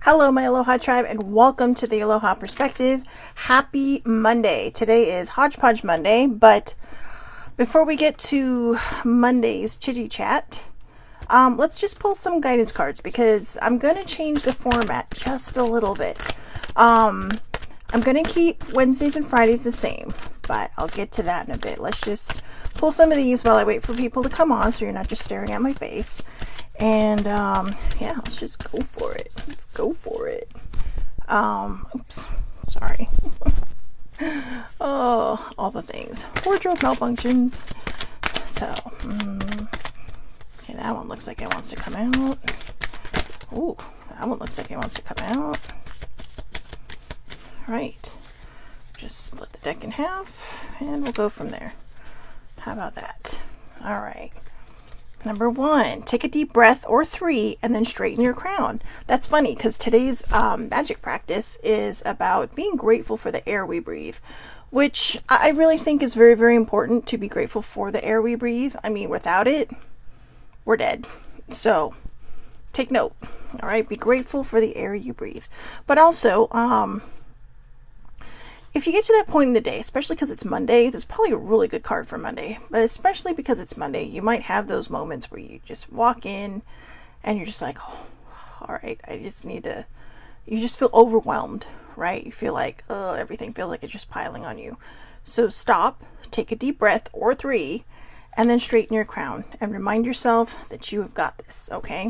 Hello, my Aloha tribe, and welcome to the Aloha Perspective. Happy Monday. Today is Hodgepodge Monday, but before we get to Monday's chitty chat, let's just pull some guidance cards because I'm going to change the format just a little bit. I'm going to keep Wednesdays and Fridays the same, but I'll get to that in a bit. Let's just pull some of these while I wait for people to come on so you're not just staring at my face. And yeah, let's just go for it. Let's go for it. Oops, sorry. Oh, all the things. Wardrobe malfunctions. So, okay, that one looks like it wants to come out. Ooh, that one looks like it wants to come out. Right. Just split the deck in half, and we'll go from there. How about that? All right. Number 1, take a deep breath, or 3, and then straighten your crown. That's funny because today's magic practice is about being grateful for the air we breathe, which I really think is very, very important to be grateful for the air we breathe. I mean, without it, we're dead. So take note. All right, be grateful for the air you breathe. But also, if you get to that point in the day, especially because it's Monday, this is probably a really good card for Monday, but especially because it's Monday, you might have those moments where you just walk in and you're just like, oh, all right, I just need to, you just feel overwhelmed, right? You feel like, oh, everything feels like it's just piling on you. So stop, take a deep breath, or 3, and then straighten your crown and remind yourself that you have got this, okay?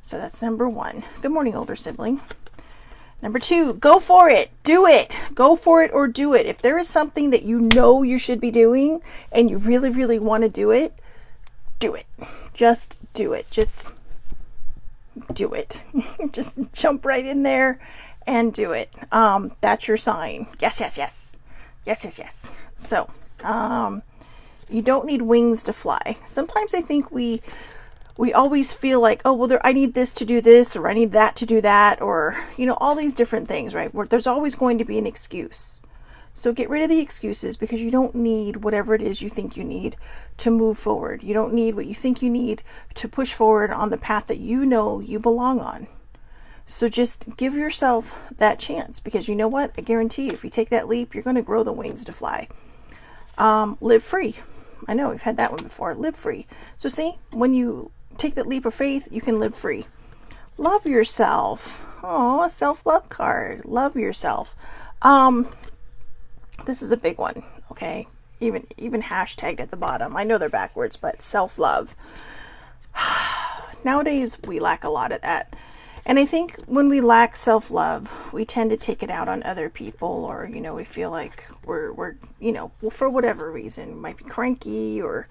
So that's number 1. Good morning, older sibling. Number 2, go for it. Do it. Go for it or do it. If there is something that you know you should be doing and you really, really want to do it, do it. Just do it. Just do it. Just jump right in there and do it. That's your sign. Yes, yes, yes. Yes, yes, yes. So, you don't need wings to fly. Sometimes I think we always feel like, oh, well, I need this to do this, or I need that to do that, or, you know, all these different things, right? Where there's always going to be an excuse. So get rid of the excuses because you don't need whatever it is you think you need to move forward. You don't need what you think you need to push forward on the path that you know you belong on. So just give yourself that chance because you know what? I guarantee you, if you take that leap, you're going to grow the wings to fly. Live free. I know we've had that one before. Live free. So see, when you take that leap of faith, you can live free. Love yourself. Oh, a self-love card. Love yourself. This is a big one, okay? Even hashtagged at the bottom. I know they're backwards, but self-love. Nowadays, we lack a lot of that. And I think when we lack self-love, we tend to take it out on other people, or, you know, we feel like we're you know, well, for whatever reason, might be cranky, or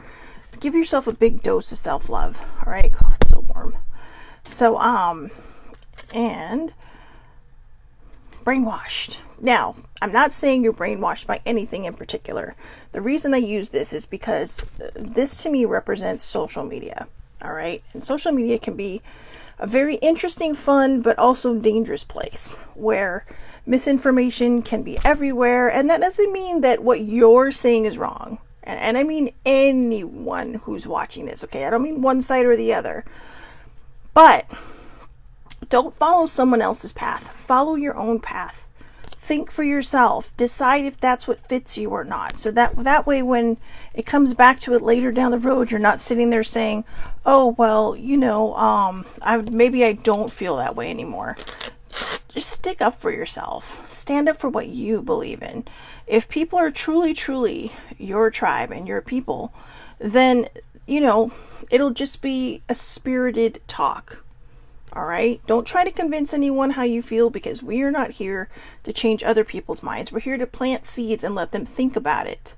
give yourself a big dose of self-love. All right. Oh, it's so warm. So, and brainwashed. Now, I'm not saying you're brainwashed by anything in particular. The reason I use this is because this to me represents social media. All right. And social media can be a very interesting, fun, but also dangerous place where misinformation can be everywhere. And that doesn't mean that what you're saying is wrong. And I mean anyone who's watching this, okay? I don't mean one side or the other. But don't follow someone else's path. Follow your own path. Think for yourself. Decide if that's what fits you or not. So that way when it comes back to it later down the road, you're not sitting there saying, oh, well, you know, maybe I don't feel that way anymore. Just stick up for yourself. Stand up for what you believe in. If people are truly, truly your tribe and your people, then, you know, it'll just be a spirited talk. All right? Don't try to convince anyone how you feel because we are not here to change other people's minds. We're here to plant seeds and let them think about it.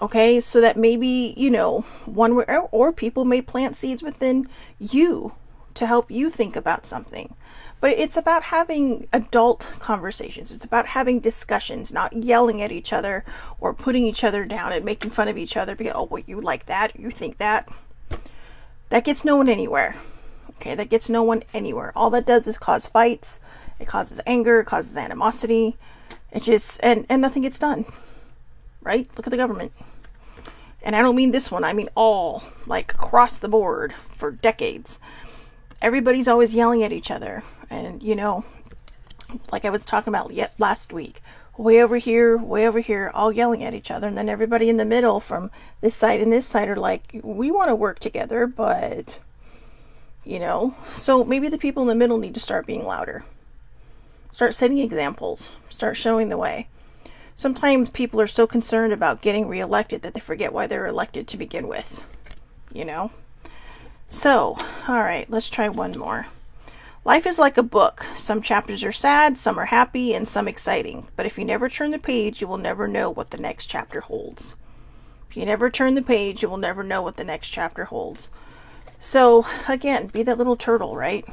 Okay? So that maybe, you know, one way, or people may plant seeds within you to help you think about something. But it's about having adult conversations. It's about having discussions, not yelling at each other or putting each other down and making fun of each other because, oh, well, you like that, you think that. That gets no one anywhere. Okay, that gets no one anywhere. All that does is cause fights. It causes anger, it causes animosity. It just, and nothing gets done. Right? Look at the government. And I don't mean this one, I mean all, like across the board for decades. everybody's always yelling at each other. And, you know, like I was talking about last week, way over here, all yelling at each other. And then everybody in the middle from this side and this side are like, we want to work together, but, you know, so maybe the people in the middle need to start being louder. Start setting examples. Start showing the way. Sometimes people are so concerned about getting reelected that they forget why they're elected to begin with, you know? So, all right, let's try one more. Life is like a book. Some chapters are sad, some are happy, and some exciting. But if you never turn the page, you will never know what the next chapter holds. If you never turn the page, you will never know what the next chapter holds. So, again, be that little turtle, right?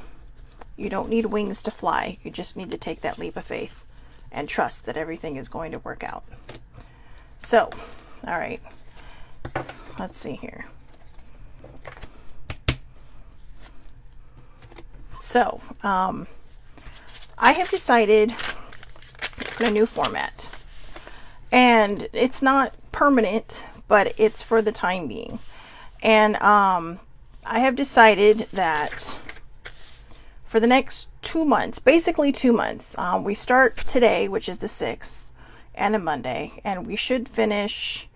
You don't need wings to fly. You just need to take that leap of faith and trust that everything is going to work out. So, all right, let's see here. So, I have decided on a new format, and it's not permanent, but it's for the time being. And I have decided that for the next 2 months, basically 2 months, we start today, which is the 6th, and a Monday, and we should finish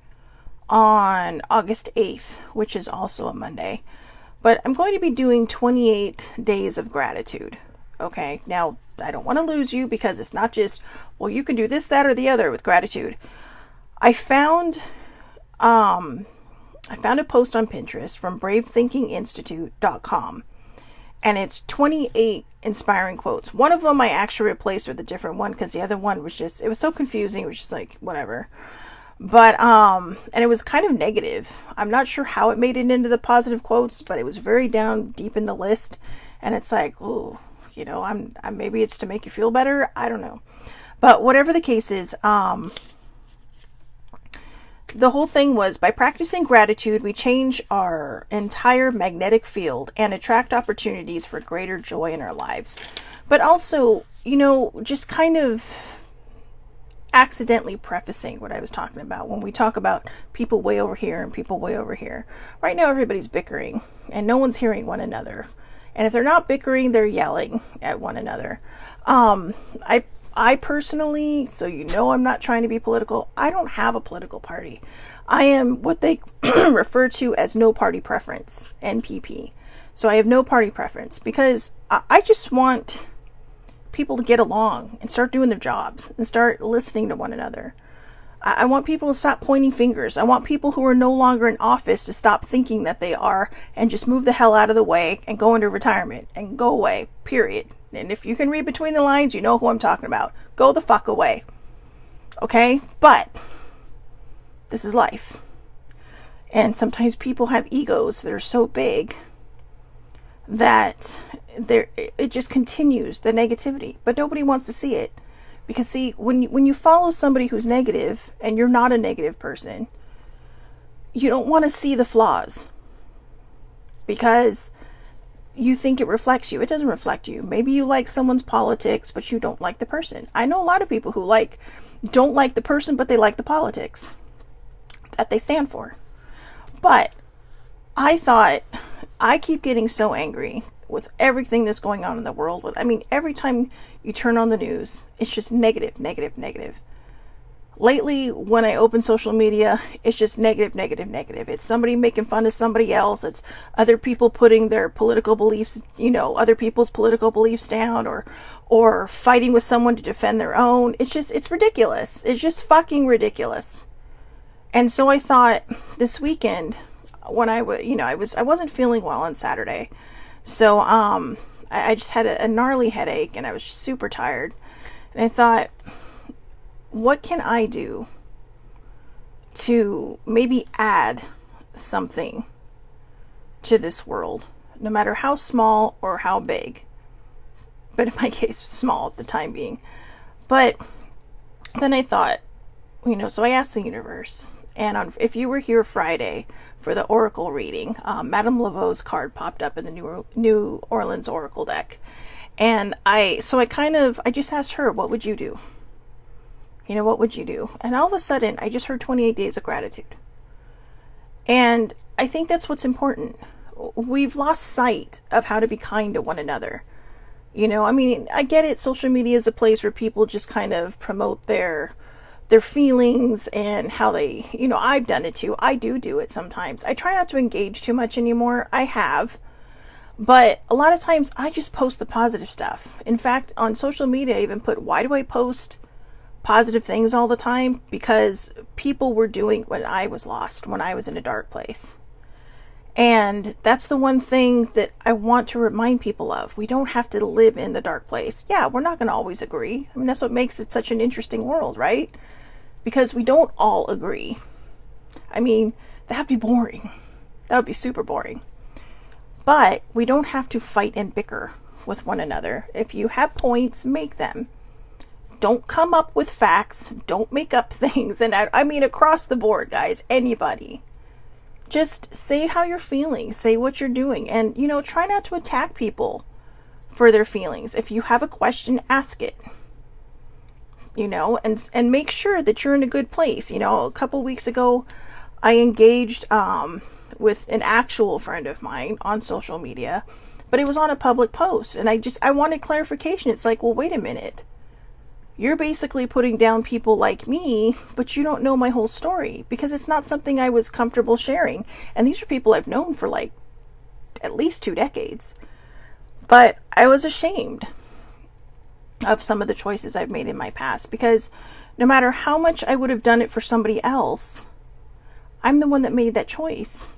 on August 8th, which is also a Monday. But I'm going to be doing 28 days of gratitude. Okay, now I don't want to lose you because it's not just, well, you can do this, that, or the other with gratitude. I found a post on Pinterest from bravethinkinginstitute.com. And it's 28 inspiring quotes. One of them I actually replaced with a different one because the other one was just, it was so confusing. It was just like, whatever. But, and it was kind of negative. I'm not sure how it made it into the positive quotes, but it was very down deep in the list. And it's like, ooh, you know, I'm maybe it's to make you feel better. I don't know. But whatever the case is, the whole thing was, by practicing gratitude, we change our entire magnetic field and attract opportunities for greater joy in our lives. But also, you know, just kind of accidentally prefacing what I was talking about when we talk about people way over here and people way over here. Right now, everybody's bickering and no one's hearing one another. And if they're not bickering, they're yelling at one another. I personally, so you know I'm not trying to be political, I don't have a political party. I am what they refer to as no party preference, NPP. So I have no party preference because I just want people to get along and start doing their jobs and start listening to one another. I want people to stop pointing fingers. I want people who are no longer in office to stop thinking that they are and just move the hell out of the way and go into retirement and go away, period. And if you can read between the lines, you know who I'm talking about. Go the fuck away. Okay? But this is life. And sometimes people have egos that are so big that it just continues the negativity. But nobody wants to see it. Because see, when you follow somebody who's negative and you're not a negative person, you don't want to see the flaws. Because you think it reflects you. It doesn't reflect you. Maybe you like someone's politics, but you don't like the person. I know a lot of people who don't like the person, but they like the politics that they stand for. But I thought, I keep getting so angry with everything that's going on in the world. Every time you turn on the news, it's just negative, negative, negative. Lately, when I open social media, it's just negative, negative, negative. It's somebody making fun of somebody else. It's other people putting their political beliefs, other people's political beliefs down, or fighting with someone to defend their own. It's ridiculous. It's just fucking ridiculous. And so I thought this weekend, when I wasn't feeling well on Saturday. So, I just had a gnarly headache and I was super tired. And I thought, what can I do to maybe add something to this world, no matter how small or how big? But in my case, small at the time being. But then I thought, so I asked the universe. And if you were here Friday for the Oracle reading, Madame Laveau's card popped up in the New Orleans Oracle deck. And I just asked her, what would you do? What would you do? And all of a sudden, I just heard 28 days of gratitude. And I think that's what's important. we've lost sight of how to be kind to one another. You know, I mean, I get it. Social media is a place where people just kind of promote their feelings and how they, you know, I've done it too. I do it sometimes. I try not to engage too much anymore. I have. But a lot of times I just post the positive stuff. In fact, on social media, I even put, why do I post positive things all the time? Because people were doing when I was lost, when I was in a dark place. And that's the one thing that I want to remind people of. We don't have to live in the dark place. Yeah, we're not going to always agree. I mean, that's what makes it such an interesting world, right? Because we don't all agree. I mean, that'd be boring. That would be super boring. But we don't have to fight and bicker with one another. If you have points, make them. Don't come up with facts. Don't make up things. And I mean, across the board, guys, anybody. Just say how you're feeling. Say what you're doing. And, you know, try not to attack people for their feelings. If you have a question, ask it. You know, and make sure that you're in a good place. You know, a couple weeks ago, I engaged with an actual friend of mine on social media, but it was on a public post. And I wanted clarification. It's like, well, wait a minute. You're basically putting down people like me, but you don't know my whole story, because it's not something I was comfortable sharing. And these are people I've known for like at least 2 decades. But I was ashamed of some of the choices I've made in my past, because no matter how much I would have done it for somebody else, I'm the one that made that choice.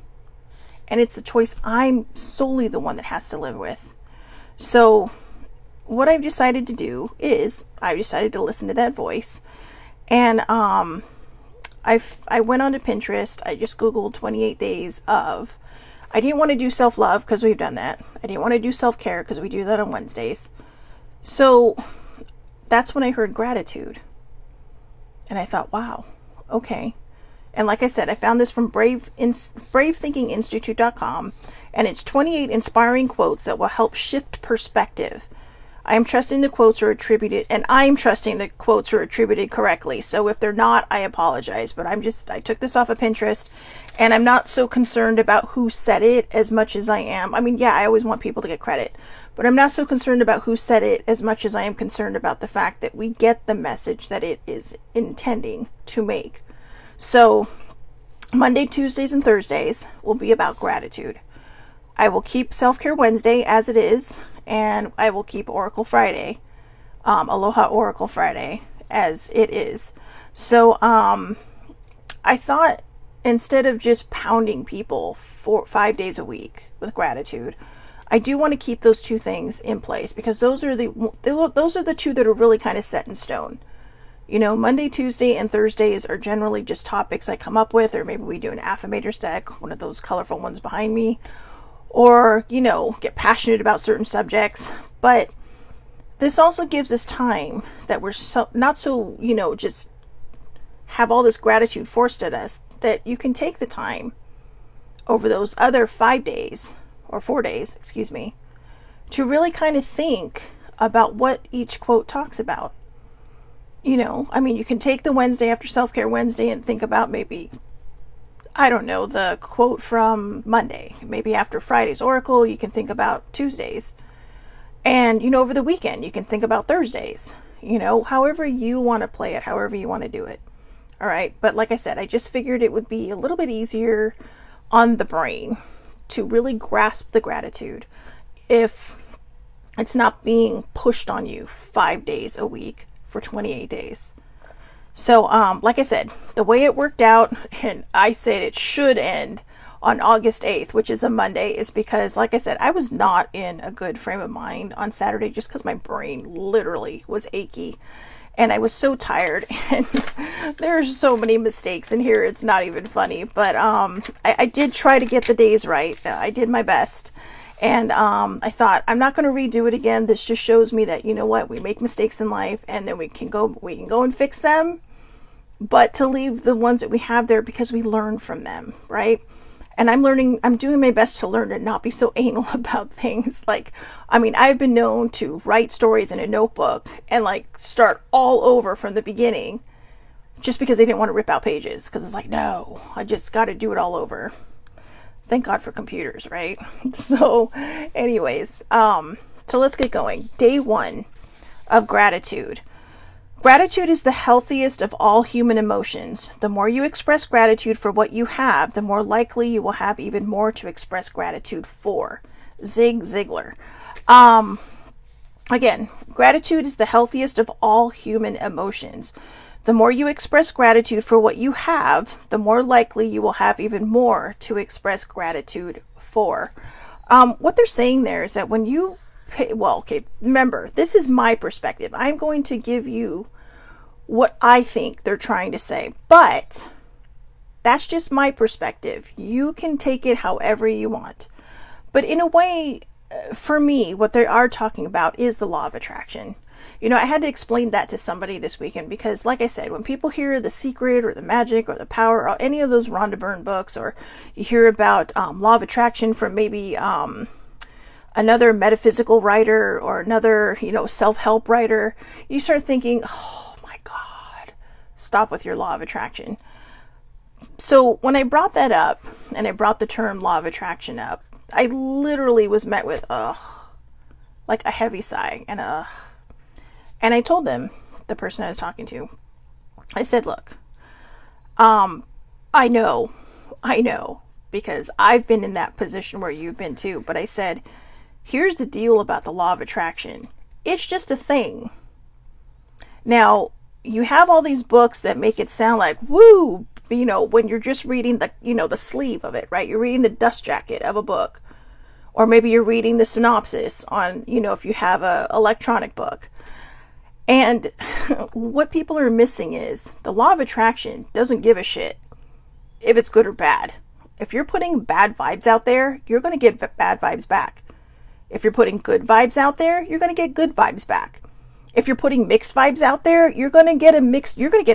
And it's a choice I'm solely the one that has to live with. So what I've decided to do is I've decided to listen to that voice. And I went onto Pinterest. I just Googled 28 days of, I didn't want to do self-love because we've done that. I didn't want to do self-care because we do that on Wednesdays. So that's when I heard gratitude. And I thought, wow, okay. And like I said, I found this from bravethinkinginstitute.com, and it's 28 inspiring quotes that will help shift perspective. I'm trusting the quotes are attributed correctly. So if they're not, I apologize. But I took this off of Pinterest, and I'm not so concerned about who said it as much as I am. I mean, yeah, I always want people to get credit, but I'm not so concerned about who said it as much as I am concerned about the fact that we get the message that it is intending to make. So Monday, Tuesdays, and Thursdays will be about gratitude. I will keep Self-Care Wednesday as it is, and I will keep Oracle Friday, Aloha Oracle Friday, as it is. So I thought, instead of just pounding people 5 days a week with gratitude, I do want to keep those 2 things in place, because those are the 2 that are really kind of set in stone. You know, Monday, Tuesday, and Thursdays are generally just topics I come up with, or maybe we do an affirmators deck, one of those colorful ones behind me, or, you know, get passionate about certain subjects. But this also gives us time that we're not so, you know, just have all this gratitude forced at us, that you can take the time over those other 5 days, or 4 days, excuse me, to really kind of think about what each quote talks about. You know, I mean, you can take the Wednesday after Self-Care Wednesday and think about maybe, I don't know, the quote from Monday. Maybe after Friday's Oracle, you can think about Tuesdays. And, you know, over the weekend, you can think about Thursdays. You know, however you want to play it, however you want to do it. All right. But like I said, I just figured it would be a little bit easier on the brain to really grasp the gratitude if it's not being pushed on you 5 days a week for 28 days. So, like I said, the way it worked out, and I said it should end on August 8th, which is a Monday, is because, like I said, I was not in a good frame of mind on Saturday, just because my brain literally was achy and I was so tired, and there's so many mistakes in here, it's not even funny. But I did try to get the days right. I did my best. And I thought, I'm not going to redo it again. This just shows me that, you know what, we make mistakes in life, and then we can go and fix them, but to leave the ones that we have there because we learn from them, right? And I'm doing my best to learn to not be so anal about things. Like, I mean, I've been known to write stories in a notebook and like start all over from the beginning just because they didn't want to rip out pages. Because it's like, no, I just got to do it all over. Thank God for computers, right? So anyways, so let's get going. Day 1 of gratitude. Gratitude is the healthiest of all human emotions. The more you express gratitude for what you have, the more likely you will have even more to express gratitude for. Zig Ziglar. Again, gratitude is the healthiest of all human emotions. The more you express gratitude for what you have, the more likely you will have even more to express gratitude for. What they're saying there is that when you remember, this is my perspective. I'm going to give you what I think they're trying to say, but that's just my perspective. You can take it however you want. But in a way, for me, what they are talking about is the law of attraction. You know, I had to explain that to somebody this weekend because, like I said, when people hear The Secret or The Magic or The Power or any of those Rhonda Byrne books, or you hear about law of attraction from maybe another metaphysical writer or another, self-help writer, you start thinking, oh my God, stop with your law of attraction. So when I brought that up and I brought the term law of attraction up, I literally was met with, like a heavy sigh and and I told them, the person I was talking to, I said, look, I know, because I've been in that position where you've been too, but I said, here's the deal about the law of attraction. It's just a thing. Now, you have all these books that make it sound like, woo, when you're just reading the sleeve of it, right? You're reading the dust jacket of a book. Or maybe you're reading the synopsis on, if you have a electronic book. And what people are missing is the law of attraction doesn't give a shit if it's good or bad. If you're putting bad vibes out there, you're going to get bad vibes back. If you're putting good vibes out there, you're going to get good vibes back. If you're putting mixed vibes out there, you're going to get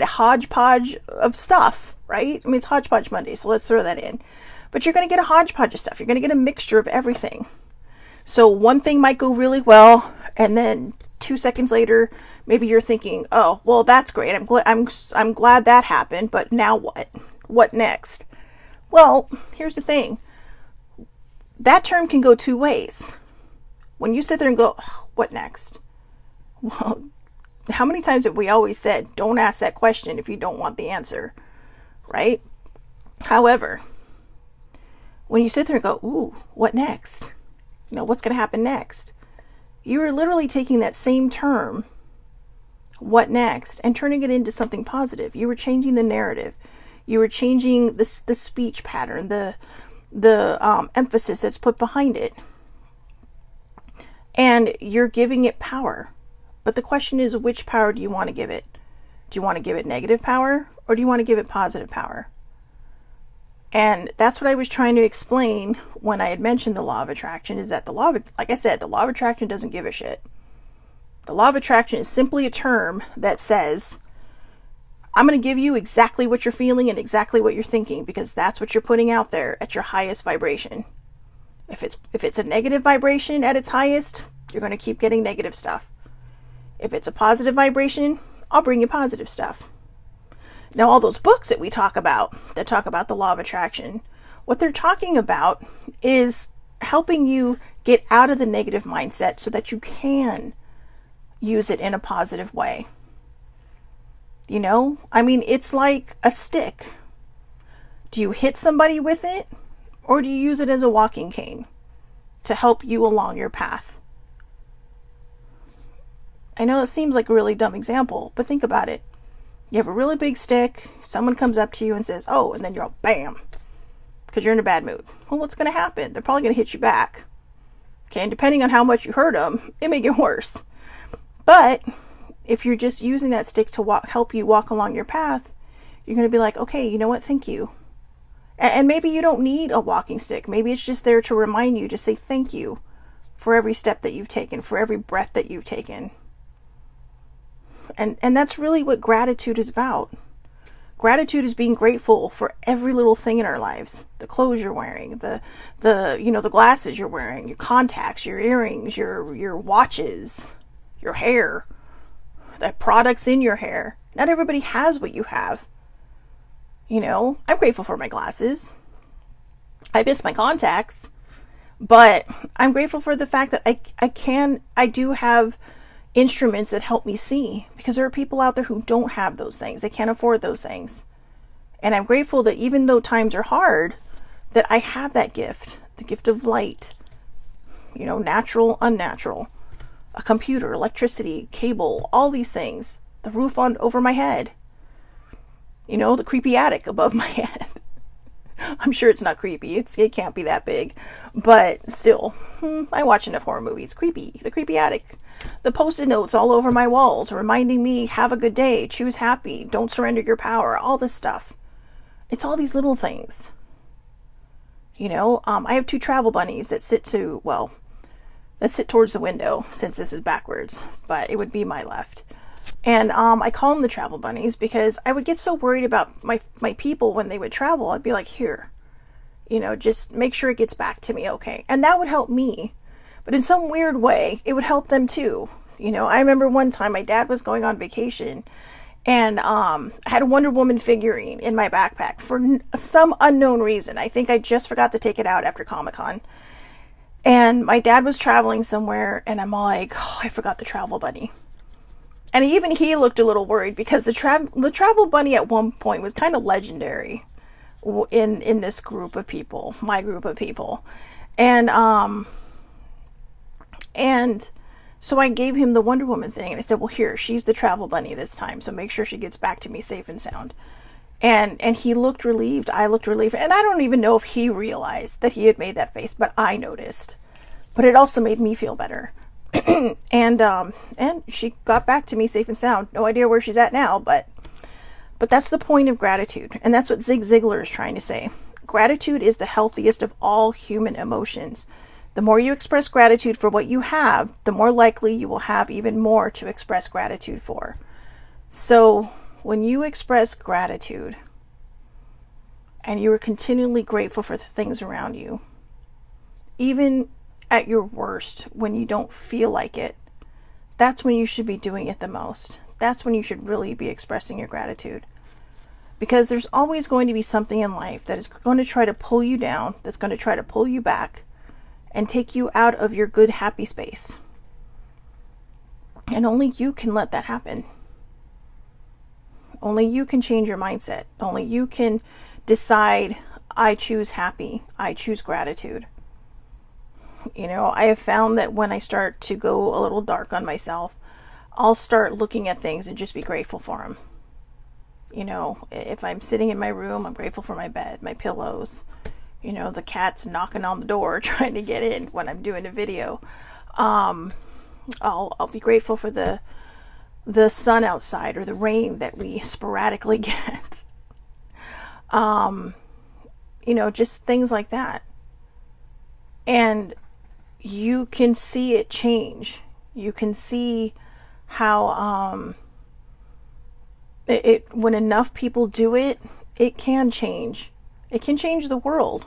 a hodgepodge of stuff, right? I mean, it's Hodgepodge Monday, so let's throw that in. But you're going to get a hodgepodge of stuff. You're going to get a mixture of everything. So one thing might go really well, and then 2 seconds later, maybe you're thinking, "Oh, well, that's great. I'm glad that happened, but now what? What next?" Well, here's the thing. That term can go 2 ways. When you sit there and go, oh, "What next?" Well, how many times have we always said, "Don't ask that question if you don't want the answer," right? However, when you sit there and go, "Ooh, what next? What's going to happen next?" You are literally taking that same term, "what next?" and turning it into something positive. You were changing the narrative. You were changing the speech pattern, the emphasis that's put behind it. And you're giving it power. But the question is, which power do you want to give it? Do you want to give it negative power, or do you want to give it positive power? And that's what I was trying to explain when I had mentioned the law of attraction, is that like I said, the law of attraction doesn't give a shit. The law of attraction is simply a term that says, I'm going to give you exactly what you're feeling and exactly what you're thinking, because that's what you're putting out there at your highest vibration. If it's a negative vibration at its highest, you're going to keep getting negative stuff. If it's a positive vibration, I'll bring you positive stuff. Now, all those books that we talk about, that talk about the law of attraction, what they're talking about is helping you get out of the negative mindset so that you can use it in a positive way. It's like a stick. Do you hit somebody with it, or do you use it as a walking cane to help you along your path? I know it seems like a really dumb example, but think about it. You have a really big stick, someone comes up to you and says, "Oh," and then you're all bam, because you're in a bad mood. Well, what's going to happen? They're probably going to hit you back. Okay, and depending on how much you hurt them, it may get worse. But if you're just using that stick to help you walk along your path, you're going to be like, okay, you know what? Thank you. And maybe you don't need a walking stick. Maybe it's just there to remind you to say thank you for every step that you've taken, for every breath that you've taken. And that's really what gratitude is about. Gratitude is being grateful for every little thing in our lives. The clothes you're wearing, the glasses you're wearing, your contacts, your earrings, your watches, your hair, the products in your hair. Not everybody has what you have. I'm grateful for my glasses. I miss my contacts, but I'm grateful for the fact that I do have instruments that help me see, because there are people out there who don't have those things. They can't afford those things. And I'm grateful that even though times are hard, that I have that gift, the gift of light, natural, unnatural, a computer, electricity, cable, all these things, the roof on over my head, the creepy attic above my head. I'm sure it's not creepy. It can't be that big, but still, I watch enough horror movies. Creepy. The creepy attic. The Post-it notes all over my walls reminding me, have a good day, choose happy, don't surrender your power, all this stuff. It's all these little things. I have 2 travel bunnies that sit towards the window, since this is backwards, but it would be my left. And I call them the travel bunnies because I would get so worried about my people when they would travel. I'd be like, here, just make sure it gets back to me okay. And that would help me. But in some weird way, it would help them too. I remember one time my dad was going on vacation, and I had a Wonder Woman figurine in my backpack for some unknown reason. I think I just forgot to take it out after Comic-Con. And my dad was traveling somewhere, and I'm like, oh, I forgot the travel bunny. And even he looked a little worried, because the travel bunny at one point was kind of legendary in this group of people, my group of people. And so I gave him the Wonder Woman thing, and I said, well, here, she's the travel bunny this time, so make sure she gets back to me safe and sound. And he looked relieved. I looked relieved. And I don't even know if he realized that he had made that face, but I noticed. But it also made me feel better. And she got back to me safe and sound. No idea where she's at now, but that's the point of gratitude. And that's what Zig Ziglar is trying to say. Gratitude is the healthiest of all human emotions. The more you express gratitude for what you have, the more likely you will have even more to express gratitude for. So when you express gratitude and you are continually grateful for the things around you, even at your worst, when you don't feel like it, that's when you should be doing it the most. That's when you should really be expressing your gratitude. Because there's always going to be something in life that is going to try to pull you down, that's going to try to pull you back, and take you out of your good, happy space. And only you can let that happen. Only you can change your mindset. Only you can decide, I choose happy. I choose gratitude. I have found that when I start to go a little dark on myself, I'll start looking at things and just be grateful for them. If I'm sitting in my room, I'm grateful for my bed, my pillows, the cat's knocking on the door trying to get in when I'm doing a video. I'll be grateful for the sun outside, or the rain that we sporadically get. Just things like that. And you can see it change. You can see how when enough people do it, it can change. It can change the world.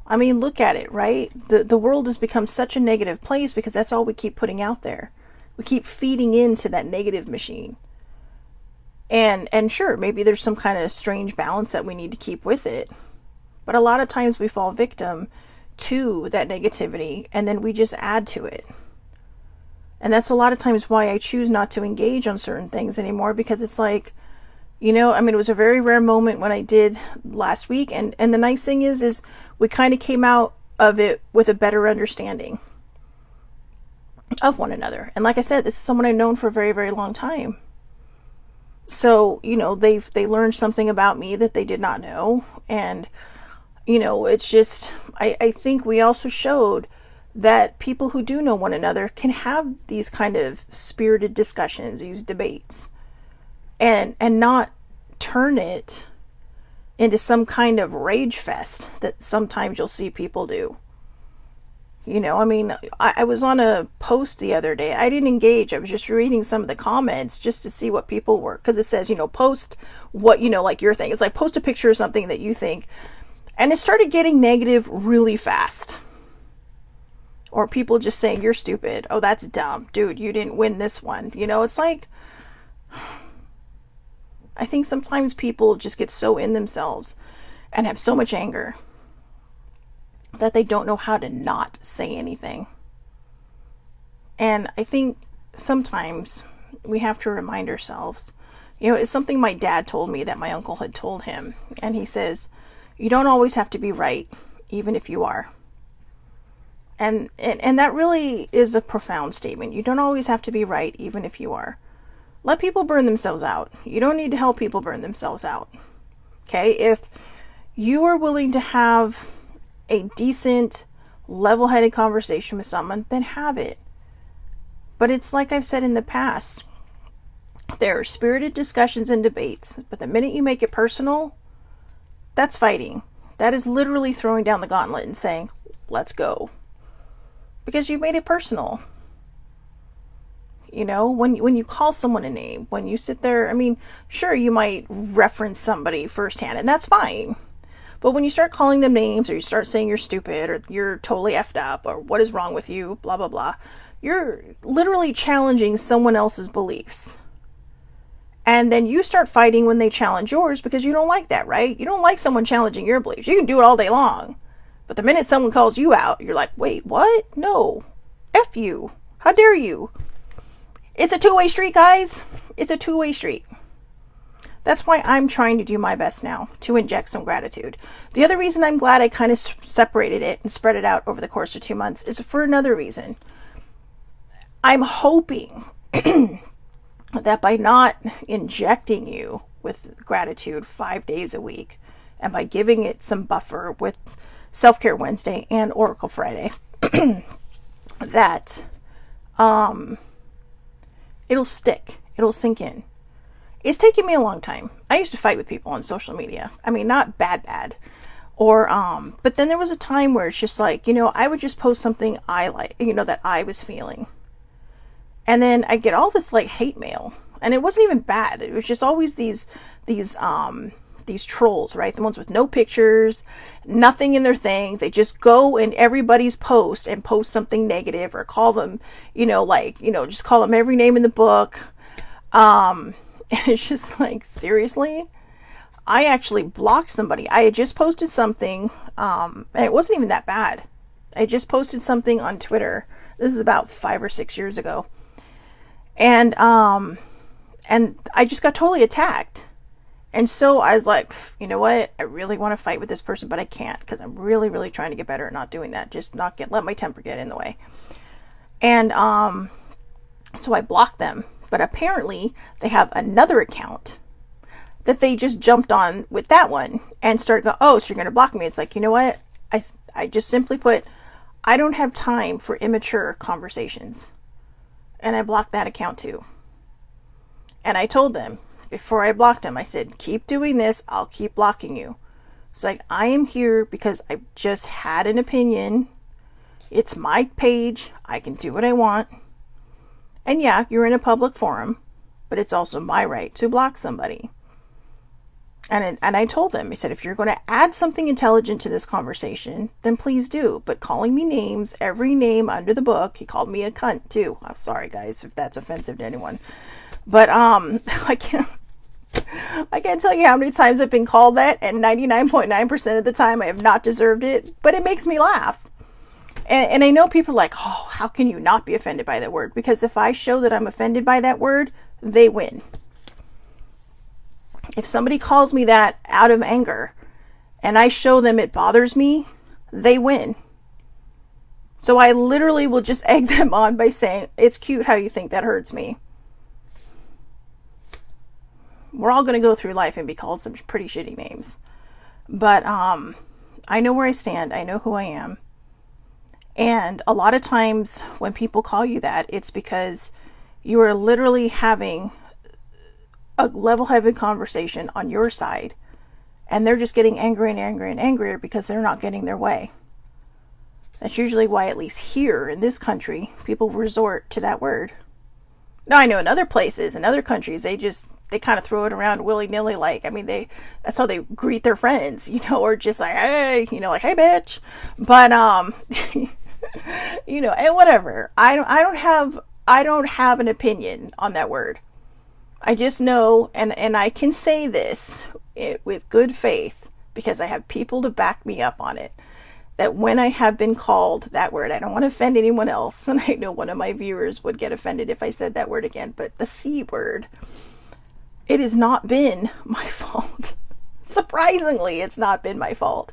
I mean, look at it, right? The world has become such a negative place because that's all we keep putting out there. We keep feeding into that negative machine. And sure, maybe there's some kind of strange balance that we need to keep with it. But a lot of times we fall victim to that negativity, and then we just add to it. And that's a lot of times why I choose not to engage on certain things anymore, because it's like, it was a very rare moment when I did last week, and the nice thing is we kind of came out of it with a better understanding of one another. And like I said, this is someone I've known for a very, very long time. So, they learned something about me that they did not know. And, it's just, I think we also showed that people who do know one another can have these kind of spirited discussions, these debates, and not turn it into some kind of rage fest that sometimes you'll see people do. I was on a post the other day. I didn't engage. I was just reading some of the comments just to see what people were, because it says, post what, like your thing. It's like, post a picture of something that you think. And it started getting negative really fast. Or people just saying, you're stupid. Oh, that's dumb. Dude, you didn't win this one. It's like, I think sometimes people just get so in themselves and have so much anger that they don't know how to not say anything. And I think sometimes we have to remind ourselves, it's something my dad told me that my uncle had told him. And he says, you don't always have to be right, even if you are. And that really is a profound statement. You don't always have to be right, even if you are. Let people burn themselves out. You don't need to help people burn themselves out. Okay? If you are willing to have a decent, level-headed conversation with someone, then have it. But it's like I've said in the past. There are spirited discussions and debates, but the minute you make it personal, that's fighting. That is literally throwing down the gauntlet and saying, let's go. Because you made it personal. When you call someone a name, when you sit there, sure, you might reference somebody firsthand, and that's fine. But when you start calling them names, or you start saying you're stupid, or you're totally effed up, or what is wrong with you, blah, blah, blah, you're literally challenging someone else's beliefs. And then you start fighting when they challenge yours because you don't like that, right? You don't like someone challenging your beliefs. You can do it all day long. But the minute someone calls you out, you're like, wait, what? No. F you. How dare you? It's a two-way street, guys. It's a two-way street. That's why I'm trying to do my best now to inject some gratitude. The other reason I'm glad I kind of separated it and spread it out over the course of 2 months is for another reason. I'm hoping that by not injecting you with gratitude 5 days a week, and by giving it some buffer with Self-Care Wednesday and Oracle Friday, that it'll stick. It'll sink in. It's taken me a long time. I used to fight with people on social media. Not bad. Or, but then there was a time where it's just like, I would just post something I like, that I was feeling. And then I get all this hate mail, and it wasn't even bad. It was just always these trolls, right? The ones with no pictures, nothing in their thing. They just go in everybody's post and post something negative, or call them, just call them every name in the book. And it's just like, seriously? I actually blocked somebody. I had just posted something, and it wasn't even that bad. I just posted something on Twitter. This is about 5 or 6 years ago. And I just got totally attacked. And so I was like, you know what? I really want to fight with this person, but I can't, because I'm really, really trying to get better at not doing that. Just let my temper get in the way. And so I blocked them. But apparently they have another account that they just jumped on with that one and started going, oh, so you're going to block me. It's like, you know what? I just simply put, I don't have time for immature conversations. And I blocked that account too. And I told them, before I blocked them, I said, keep doing this, I'll keep blocking you. It's like, I am here because I just had an opinion. It's my page. I can do what I want. And yeah, you're in a public forum, but it's also my right to block somebody. And I told them, I said, if you're going to add something intelligent to this conversation, then please do. But calling me names, every name under the book, he called me a cunt too. I'm sorry, guys, if that's offensive to anyone. But I can't tell you how many times I've been called that, and 99.9% of the time I have not deserved it. But it makes me laugh. And I know people are like, oh, how can you not be offended by that word? Because if I show that I'm offended by that word, they win. If somebody calls me that out of anger and I show them it bothers me, they win. So I literally will just egg them on by saying, it's cute how you think that hurts me. We're all going to go through life and be called some pretty shitty names. But I know where I stand. I know who I am. And a lot of times when people call you that, it's because you are literally having a level-headed conversation on your side, and they're just getting angrier and angrier and angrier because they're not getting their way. That's usually why, at least here in this country, people resort to that word. Now, I know in other places, in other countries, they kind of throw it around willy-nilly, that's how they greet their friends, or just like, hey, like, hey, bitch. But, and whatever. I don't have an opinion on that word. I just know, and I can say this with good faith because I have people to back me up on it, that when I have been called that word, I don't want to offend anyone else, and I know one of my viewers would get offended if I said that word again, but the C word, it has not been my fault. Surprisingly, it's not been my fault.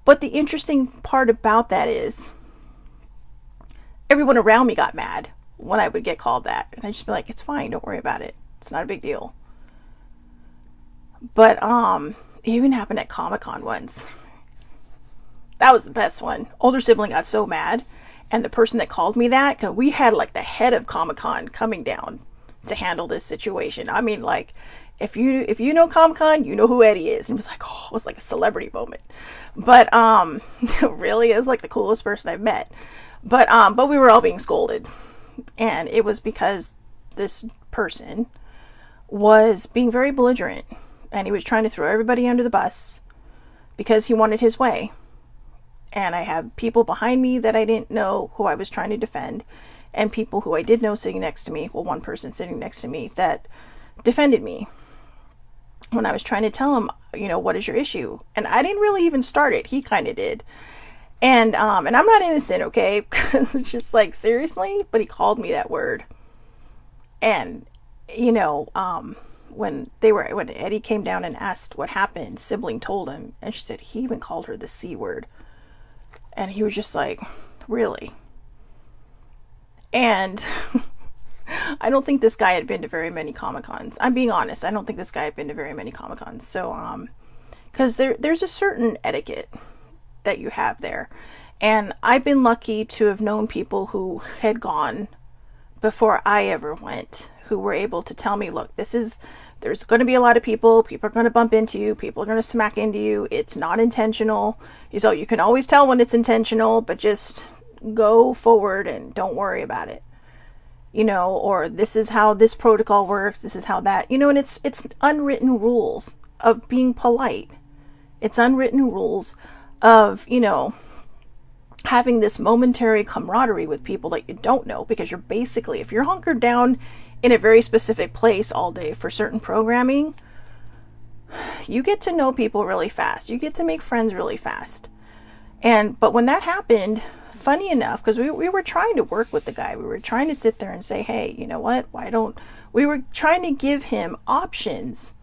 But the interesting part about that is everyone around me got mad when I would get called that. And I'd just be like, it's fine, don't worry about it. It's not a big deal. But it even happened at Comic-Con once. That was the best one. Older sibling got so mad, and the person that called me that, 'cause we had like the head of Comic-Con coming down to handle this situation. I mean, like, if you know Comic-Con, you know who Eddie is. And it was like, oh, it was like a celebrity moment. But really is like the coolest person I've met. But we were all being scolded, and it was because this person was being very belligerent, and he was trying to throw everybody under the bus because he wanted his way. And I have people behind me that I didn't know who I was trying to defend, and people who I did know sitting next to me, well, one person sitting next to me that defended me when I was trying to tell him, you know, what is your issue? And I didn't really even start it. He kind of did. And I'm not innocent, okay? It's just like, seriously? But he called me that word. And, you know, when Eddie came down and asked what happened, sibling told him, and she said he even called her the C word. And he was just like, really? And I don't think this guy had been to very many Comic-Cons. I'm being honest. I don't think this guy had been to very many Comic-Cons. So, because there's a certain etiquette that you have there. And I've been lucky to have known people who had gone before I ever went, who were able to tell me, look, there's going to be a lot of people are going to bump into you, people are going to smack into you, it's not intentional. So you can always tell when it's intentional, but just go forward and don't worry about it. You know, or this is how this protocol works, this is how that, you know, and it's unwritten rules of being polite. It's unwritten rules of, you know, having this momentary camaraderie with people that you don't know, because you're basically, if you're hunkered down in a very specific place all day for certain programming, you get to know people really fast. You get to make friends really fast. But when that happened, funny enough, because we were trying to work with the guy, we were trying to sit there and say, hey, you know what, we were trying to give him options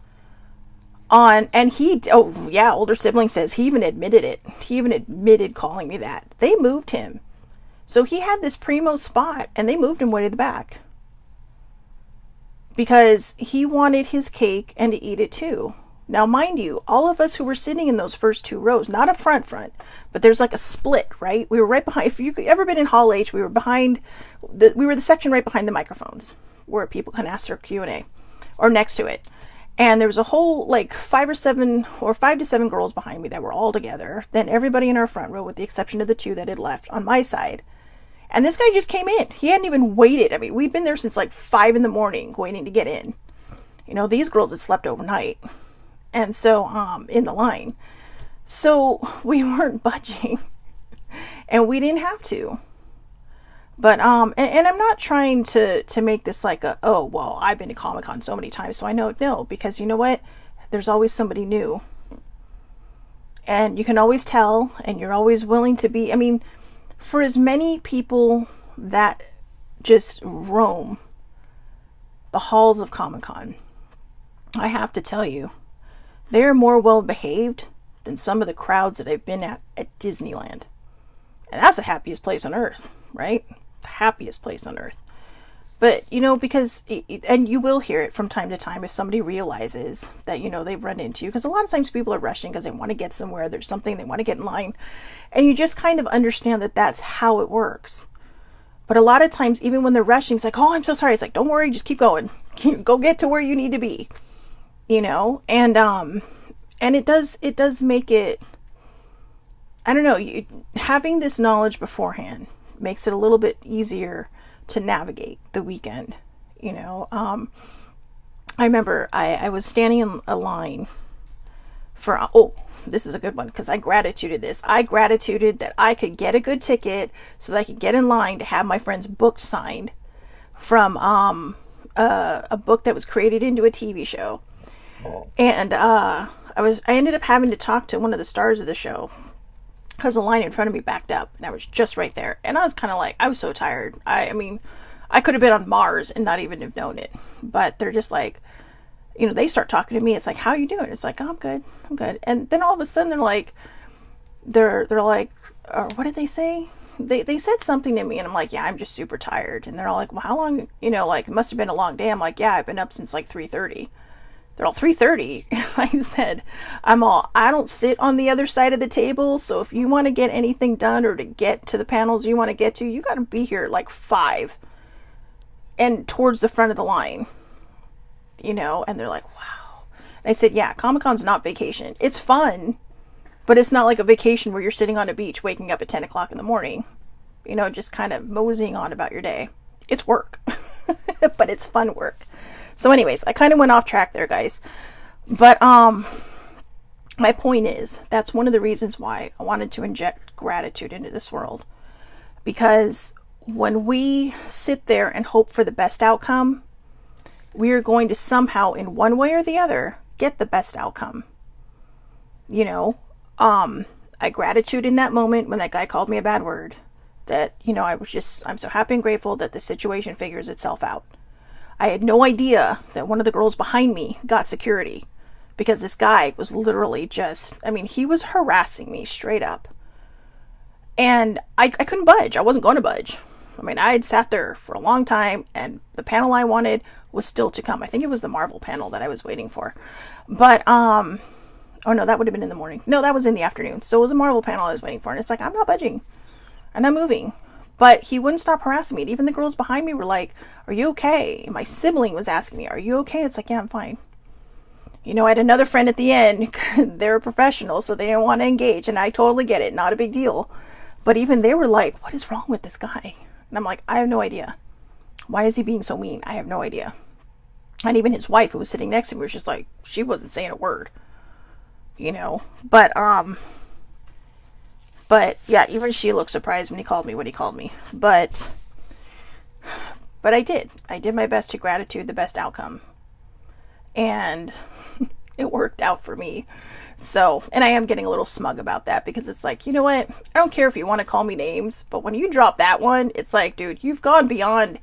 on, and older sibling says he even admitted it. He even admitted calling me that. They moved him. So he had this primo spot, and they moved him way to the back. Because he wanted his cake and to eat it too. Now, mind you, all of us who were sitting in those first two rows, not up front, but there's like a split, right? We were right behind, if you've ever been in Hall H, we were the section right behind the microphones where people can ask their Q&A, or next to it. And there was a whole, like 5 to 7 girls behind me that were all together. Then everybody in our front row, with the exception of the 2 that had left on my side. And this guy just came in. He hadn't even waited. I mean, we'd been there since like 5 in the morning waiting to get in. You know, these girls had slept overnight. And so, in the line. So, we weren't budging. And we didn't have to. But, and I'm not trying to make this like oh, well, I've been to Comic-Con so many times, so I know. No, because you know what? There's always somebody new. And you can always tell, and you're always willing to be, I mean, for as many people that just roam the halls of Comic-Con, I have to tell you, they're more well behaved than some of the crowds that I've been at Disneyland. And that's the happiest place on earth, right? The happiest place on earth. But, you know, because, and you will hear it from time to time if somebody realizes that, you know, they've run into you. Because a lot of times people are rushing because they want to get somewhere. There's something they want to get in line. And you just kind of understand that that's how it works. But a lot of times, even when they're rushing, it's like, oh, I'm so sorry. It's like, don't worry, just keep going. Go get to where you need to be. You know? And it does make it, I don't know, having this knowledge beforehand makes it a little bit easier to navigate the weekend. You know, I remember I was standing in a line for, this is a good one, because I gratituded this. I gratituded that I could get a good ticket so that I could get in line to have my friend's book signed from a book that was created into a TV show. And I ended up having to talk to one of the stars of the show. because the line in front of me backed up and I was just right there. And I was kind of like, I was so tired. I mean, I could have been on Mars and not even have known it. But they're just like, you know, they start talking to me. It's like, how you doing? It's like, oh, I'm good. I'm good. And then all of a sudden they're like, what did they say? They said something to me and I'm like, yeah, I'm just super tired. And they're all like, well, how long, you know, like it must have been a long day. I'm like, yeah, I've been up since like 3:30. They're all 3:30. I said, I don't sit on the other side of the table. So if you want to get anything done or to get to the panels you want to get to, you got to be here at like 5 and towards the front of the line, you know? And they're like, wow. And I said, yeah, Comic-Con's not vacation. It's fun, but it's not like a vacation where you're sitting on a beach, waking up at 10 o'clock in the morning, you know, just kind of moseying on about your day. It's work, but it's fun work. So anyways, I kind of went off track there, guys. But my point is, that's one of the reasons why I wanted to inject gratitude into this world. Because when we sit there and hope for the best outcome, we are going to somehow, in one way or the other, get the best outcome. You know, I gratitude in that moment when that guy called me a bad word. That, you know, I'm so happy and grateful that the situation figures itself out. I had no idea that one of the girls behind me got security because this guy was literally just, I mean, he was harassing me straight up. And I couldn't budge. I wasn't going to budge. I mean, I had sat there for a long time and the panel I wanted was still to come. I think it was the Marvel panel that I was waiting for. But, oh no, that would have been in the morning. No, that was in the afternoon. So it was a Marvel panel I was waiting for. And it's like, I'm not budging. And I'm moving. But he wouldn't stop harassing me. And even the girls behind me were like, are you okay? And my sibling was asking me, are you okay? It's like, yeah, I'm fine. You know, I had another friend at the end. They're a professional, so they didn't want to engage. And I totally get it. Not a big deal. But even they were like, what is wrong with this guy? And I'm like, I have no idea. Why is he being so mean? I have no idea. And even his wife, who was sitting next to me, was just like, she wasn't saying a word. You know, but yeah, even she looked surprised when he called me what he called me. But I did my best to gratitude the best outcome. And it worked out for me. So, and I am getting a little smug about that because it's like, you know what? I don't care if you want to call me names, but when you drop that one, it's like, dude, you've gone beyond,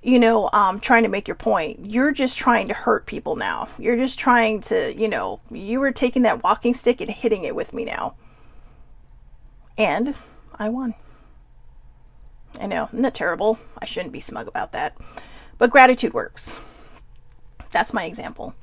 you know, trying to make your point. You're just trying to hurt people now. You're just trying to, you know, you were taking that walking stick and hitting it with me now. And I won. I know, isn't that terrible? I shouldn't be smug about that. But gratitude works. That's my example.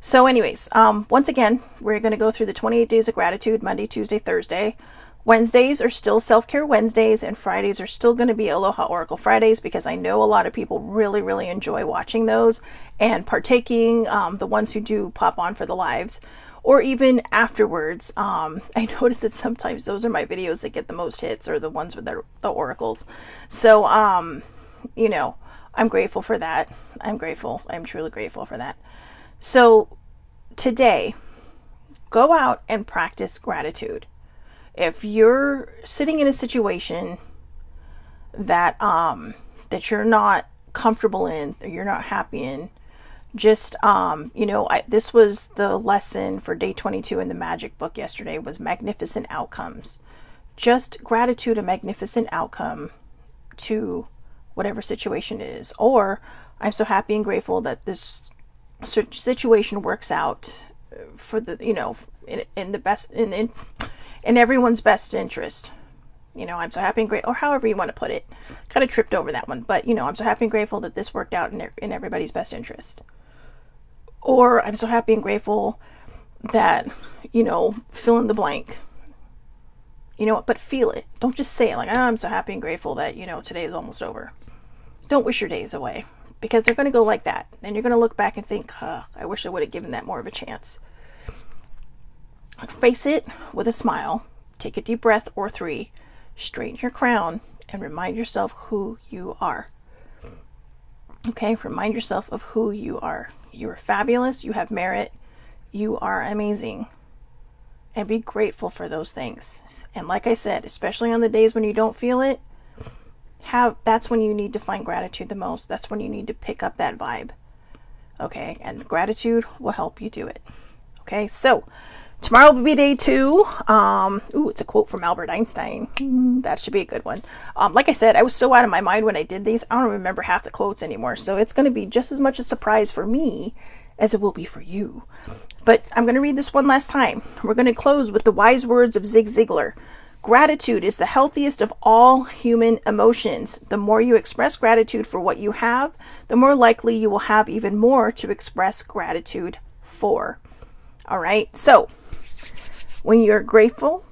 So anyways, once again, we're going to go through the 28 days of gratitude, Monday, Tuesday, Thursday. Wednesdays are still self-care Wednesdays, and Fridays are still going to be Aloha Oracle Fridays because I know a lot of people really, really enjoy watching those and partaking, the ones who do pop on for the lives. Or even afterwards, I notice that sometimes those are my videos that get the most hits or the ones with the oracles. So, you know, I'm grateful for that. I'm grateful. I'm truly grateful for that. So today, go out and practice gratitude. If you're sitting in a situation that that you're not comfortable in, or you're not happy in, just, you know, this was the lesson for day 22 in the magic book yesterday was magnificent outcomes. Just gratitude, a magnificent outcome to whatever situation it is. Or I'm so happy and grateful that this situation works out for the, you know, in the best, in everyone's best interest. You know, I'm so happy and grateful, or however you want to put it. Kind of tripped over that one, but you know, I'm so happy and grateful that this worked out in everybody's best interest. Or I'm so happy and grateful that, you know, fill in the blank. You know, but feel it. Don't just say it like, oh, I'm so happy and grateful that, you know, today is almost over. Don't wish your days away because they're going to go like that. And you're going to look back and think, I wish I would have given that more of a chance. Face it with a smile. Take a deep breath or 3. Straighten your crown and remind yourself who you are. Okay, remind yourself of who you are. You are fabulous. You have merit. You are amazing. And be grateful for those things. And like I said, especially on the days when you don't feel it, that's when you need to find gratitude the most. That's when you need to pick up that vibe. Okay, and gratitude will help you do it. Okay, so Tomorrow will be day 2. Ooh, it's a quote from Albert Einstein. That should be a good one. Like I said, I was so out of my mind when I did these, I don't remember half the quotes anymore. So it's going to be just as much a surprise for me as it will be for you. But I'm going to read this one last time. We're going to close with the wise words of Zig Ziglar. Gratitude is the healthiest of all human emotions. The more you express gratitude for what you have, the more likely you will have even more to express gratitude for. All right. So when you're grateful,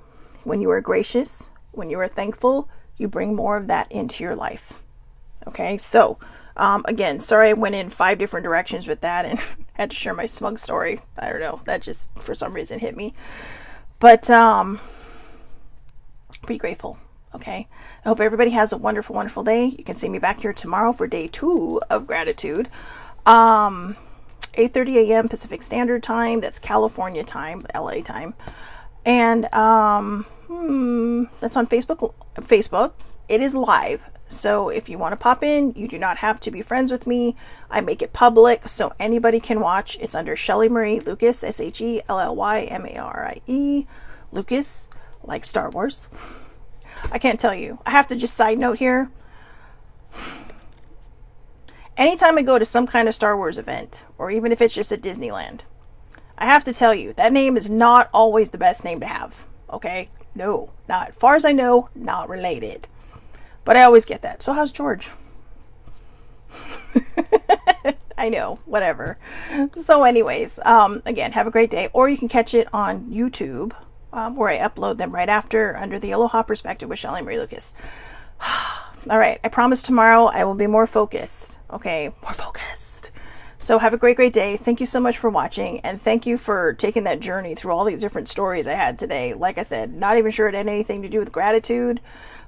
when you are gracious, when you are thankful, you bring more of that into your life. Okay. So again, sorry I went in 5 different directions with that and had to share my smug story. I don't know. That just for some reason hit me. But be grateful. Okay. I hope everybody has a wonderful, wonderful day. You can see me back here tomorrow for day 2 of gratitude. 8:30 a.m. Pacific Standard Time. That's California time, LA time. And that's on Facebook. It is live. So if you want to pop in, you do not have to be friends with me. I make it public so anybody can watch. It's under Shelly Marie Lucas, SHELLYMARIE. Lucas, like Star Wars. I can't tell you. I have to just side note here. Anytime I go to some kind of Star Wars event, or even if it's just at Disneyland, I have to tell you, that name is not always the best name to have. Okay? No, not as far as I know, not related. But I always get that. So how's George? I know, whatever. So anyways, again, have a great day. Or you can catch it on YouTube, where I upload them right after under the Aloha Perspective with Shelly Marie Lucas. All right, I promise tomorrow I will be more focused. Okay, more focused. So have a great, great day. Thank you so much for watching, and thank you for taking that journey through all these different stories I had today. Like I said, not even sure it had anything to do with gratitude,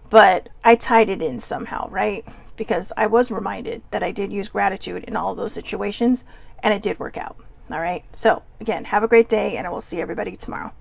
but I tied it in somehow, right? Because I was reminded that I did use gratitude in all of those situations, and it did work out. All right, so again, have a great day, and I will see everybody tomorrow.